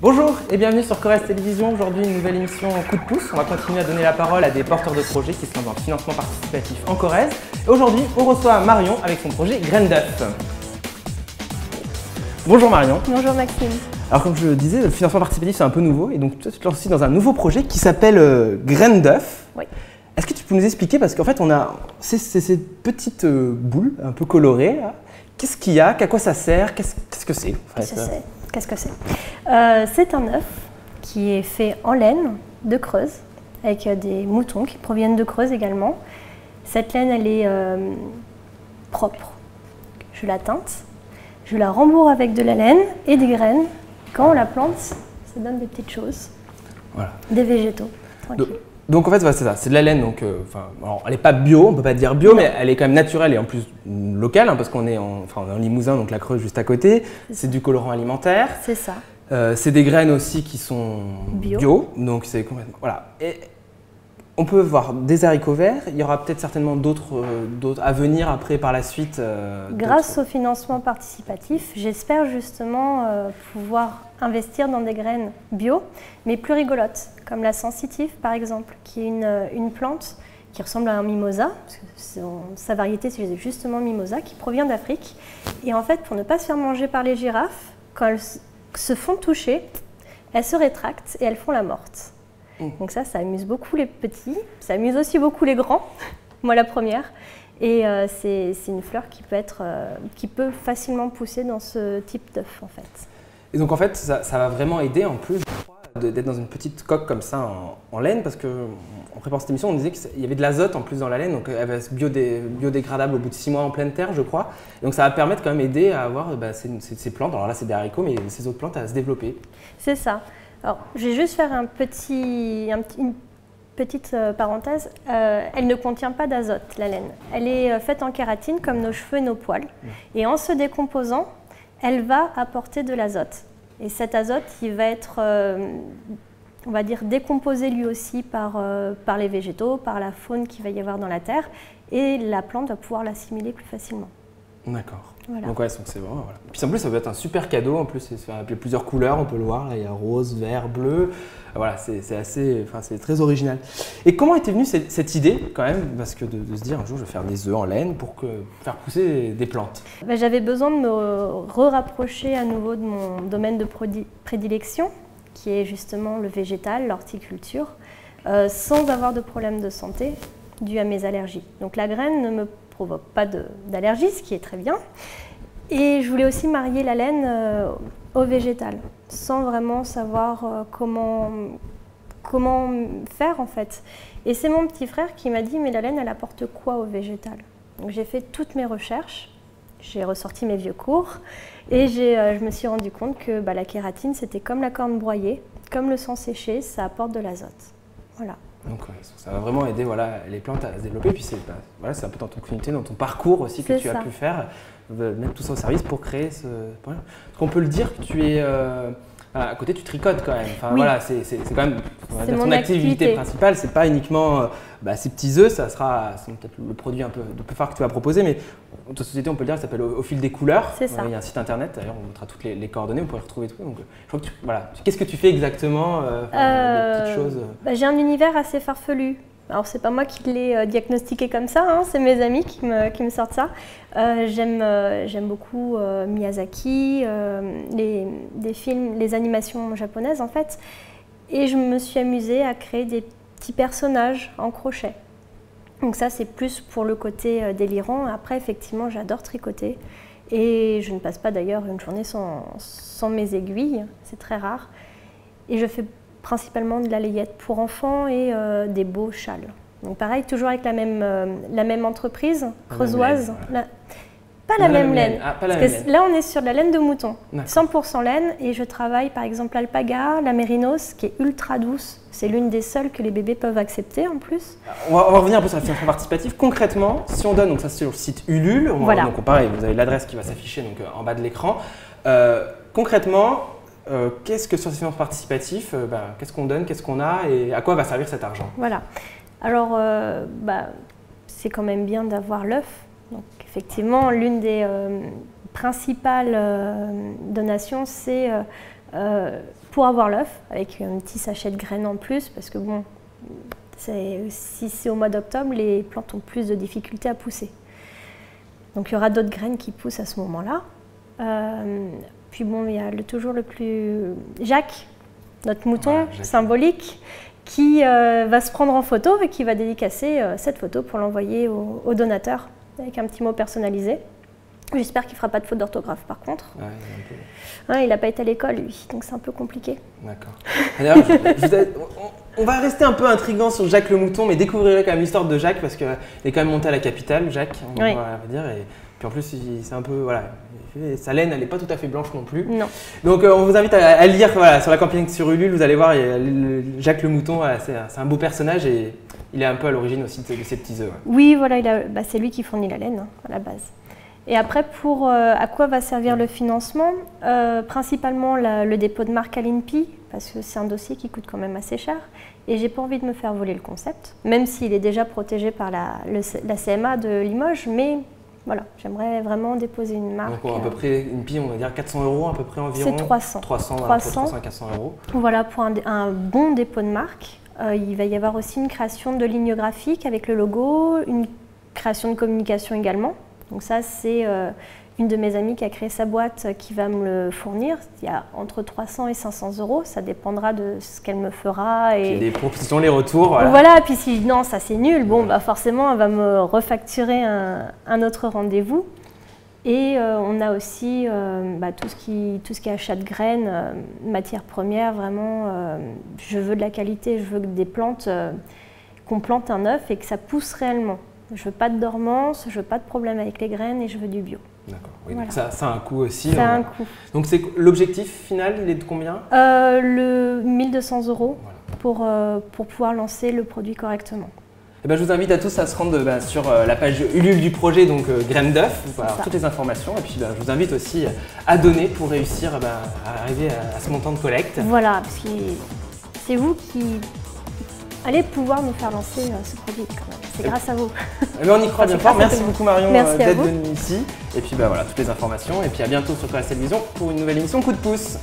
Bonjour et bienvenue sur Corrèze Télévision. Aujourd'hui, une nouvelle émission Coup de pouce. On va continuer à donner la parole à des porteurs de projets qui sont dans le financement participatif en Corrèze. Et aujourd'hui, on reçoit Marion avec son projet Graines d'œuf. Bonjour Marion. Bonjour Maxime. Alors comme je le disais, le financement participatif c'est un peu nouveau et donc toi tu te lances aussi dans un nouveau projet qui s'appelle Graines d'œuf. Oui. Est-ce que tu peux nous expliquer, parce qu'en fait on a ces petites boules un peu colorées là. Qu'est-ce qu'il y a, à quoi ça sert, qu'est-ce que c'est en fait? Qu'est-ce que c'est? C'est un œuf qui est fait en laine de Creuse, avec des moutons qui proviennent de Creuse également. Cette laine, elle est propre. Je la teinte, je la rembourre avec de la laine et des graines. Quand on la plante, ça donne des petites choses, voilà. Des végétaux, tranquille. Donc en fait, c'est ça, c'est de la laine, donc alors, elle n'est pas bio, on ne peut pas dire bio, mais elle est quand même naturelle et en plus locale, hein, parce qu'on est en Limousin, donc la Creuse juste à côté. C'est du colorant alimentaire. C'est ça. C'est des graines aussi qui sont bio, donc c'est complètement… Voilà. Et on peut voir des haricots verts, il y aura peut-être certainement d'autres à venir après par la suite. Grâce au financement participatif, j'espère justement pouvoir investir dans des graines bio, mais plus rigolotes, comme la sensitive par exemple, qui est une plante qui ressemble à un mimosa, parce que sa variété c'est justement mimosa, qui provient d'Afrique. Et en fait, pour ne pas se faire manger par les girafes, quand elles se font toucher, elles se rétractent et elles font la morte. Donc ça amuse beaucoup les petits, ça amuse aussi beaucoup les grands, moi la première. Et c'est une fleur qui peut facilement pousser dans ce type d'œuf en fait. Et donc en fait, ça va vraiment aider en plus d'être dans une petite coque comme ça en laine, parce qu'en préparant cette émission, on disait qu'il y avait de l'azote en plus dans la laine, donc elle va être biodégradable au bout de 6 mois en pleine terre, je crois. Et donc ça va permettre quand même aider à avoir ces plantes, alors là c'est des haricots, mais ces autres plantes à se développer. C'est ça. Alors, je vais juste faire une petite parenthèse. Elle ne contient pas d'azote, la laine. Elle est faite en kératine, comme nos cheveux et nos poils. Et en se décomposant, elle va apporter de l'azote. Et cet azote, il va être, on va dire, décomposé lui aussi par les végétaux, par la faune qu'il va y avoir dans la terre. Et la plante va pouvoir l'assimiler plus facilement. D'accord. Voilà. Donc ouais, c'est vraiment… Voilà. Puis en plus, ça peut être un super cadeau. En plus, il y a plusieurs couleurs, on peut le voir. Là, il y a rose, vert, bleu. Voilà, c'est très original. Et comment était venue cette idée quand même, parce que de se dire un jour, je vais faire des œufs en laine pour faire pousser des plantes? J'avais besoin de me rapprocher à nouveau de mon domaine de prédilection, qui est justement le végétal, l'horticulture, sans avoir de problème de santé dû à mes allergies. Donc la graine ne me provoque pas d'allergie, ce qui est très bien. Et je voulais aussi marier la laine au végétal, sans vraiment savoir comment faire en fait. Et c'est mon petit frère qui m'a dit, mais la laine, elle apporte quoi au végétal? Donc j'ai fait toutes mes recherches, j'ai ressorti mes vieux cours, et je me suis rendu compte que la kératine, c'était comme la corne broyée, comme le sang séché, ça apporte de l'azote. Voilà. Donc ça va vraiment aider les plantes à se développer, puis c'est un peu dans ton communauté, dans ton parcours aussi que tu as pu faire, mettre tout ça au service pour créer ce… Parce qu'on peut le dire que tu es… à côté, tu tricotes quand même. Enfin, oui. Voilà, c'est quand même ton activité principale. C'est pas uniquement ces petits œufs, c'est peut-être le produit un peu phare que tu vas proposer, mais ta société, on peut le dire, ça s'appelle Au fil des couleurs. C'est ça. Il y a un site internet, d'ailleurs, on mettra toutes les coordonnées, on pourrait retrouver tout. Donc, je crois que qu'est-ce que tu fais exactement, des petites choses? J'ai un univers assez farfelu. Alors, c'est pas moi qui l'ai diagnostiqué comme ça, hein, c'est mes amis qui me sortent ça. J'aime beaucoup Miyazaki, les films, les animations japonaises en fait. Et je me suis amusée à créer des petits personnages en crochet. Donc ça, c'est plus pour le côté délirant. Après, effectivement, j'adore tricoter. Et je ne passe pas d'ailleurs une journée sans mes aiguilles, c'est très rare. Et je fais principalement de la layette pour enfants et des beaux châles. Donc pareil, toujours avec la même entreprise, creusoise. Pas la même laine. Là, on est sur de la laine de mouton, 100% laine. Et je travaille par exemple l'alpaga, la mérinos, qui est ultra douce. C'est l'une des seules que les bébés peuvent accepter en plus. On va revenir un peu sur le financement participatif. Concrètement, si on donne, donc ça c'est sur le site Ulule, voilà. Donc pareil, vous avez l'adresse qui va s'afficher en bas de l'écran. Concrètement, qu'est-ce que sur ce financement participatif, qu'est-ce qu'on donne, qu'est-ce qu'on a et à quoi va servir cet argent? Voilà. Alors, c'est quand même bien d'avoir l'œuf. Donc, effectivement, l'une des principales donations, c'est pour avoir l'œuf, avec un petit sachet de graines en plus, parce que bon, si c'est au mois d'octobre, les plantes ont plus de difficultés à pousser. Donc il y aura d'autres graines qui poussent à ce moment-là. Puis bon, il y a toujours le plus... Jacques, notre mouton symbolique, qui va se prendre en photo et qui va dédicacer cette photo pour l'envoyer au donateur avec un petit mot personnalisé. J'espère qu'il ne fera pas de faute d'orthographe par contre. Il n'a pas été à l'école lui, donc c'est un peu compliqué. D'accord. D'ailleurs, on va rester un peu intriguant sur Jacques le mouton, mais découvrirez quand même l'histoire de Jacques parce qu'il est quand même monté à la capitale, Jacques, on va dire. Et puis en plus, c'est un peu, voilà, sa laine, elle n'est pas tout à fait blanche non plus. Non. Donc on vous invite à lire sur la campagne sur Ulule, vous allez voir, Jacques le mouton, c'est un beau personnage et il est un peu à l'origine aussi de ces petits œufs. Oui, voilà, c'est lui qui fournit la laine à la base. Et après, à quoi va servir le financement? Principalement le dépôt de marque à l'INPI, parce que c'est un dossier qui coûte quand même assez cher. Et j'ai pas envie de me faire voler le concept, même s'il est déjà protégé par la CMA de Limoges. Mais voilà, j'aimerais vraiment déposer une marque. Donc à peu près, INPI, on va dire 400 € à peu près environ. C'est 300. 300 à 400 €. Voilà, pour un bon dépôt de marque. Il va y avoir aussi une création de ligne graphique avec le logo, une création de communication également. Donc ça, c'est une de mes amies qui a créé sa boîte qui va me le fournir. Il y a entre 300 et 500 €, ça dépendra de ce qu'elle me fera. Et les propositions, les retours. Voilà, et puis si non, ça c'est nul, bon, bah forcément, elle va me refacturer un autre rendez-vous. Et on a aussi tout ce qui est achat de graines, matières premières, vraiment, je veux de la qualité, je veux des plantes, qu'on plante un œuf et que ça pousse réellement. Je veux pas de dormance, je veux pas de problème avec les graines et je veux du bio. D'accord, oui, voilà. Donc ça a un coût aussi. Ça a un coût. Donc l'objectif final, il est de combien? Le 1 200 € pour pouvoir lancer le produit correctement. Et je vous invite à tous à se rendre sur la page Ulule du projet, donc Graines d'œuf, pour avoir toutes les informations. Et puis je vous invite aussi à donner pour réussir à arriver à ce montant de collecte. Voilà, parce que c'est vous qui allez pouvoir nous faire lancer ce produit quand même. C'est grâce à vous. On y croit bien fort. Merci beaucoup Marion d'être venue ici. Et puis voilà, toutes les informations. Et puis à bientôt sur Classe Télévision pour une nouvelle émission Coup de pouce.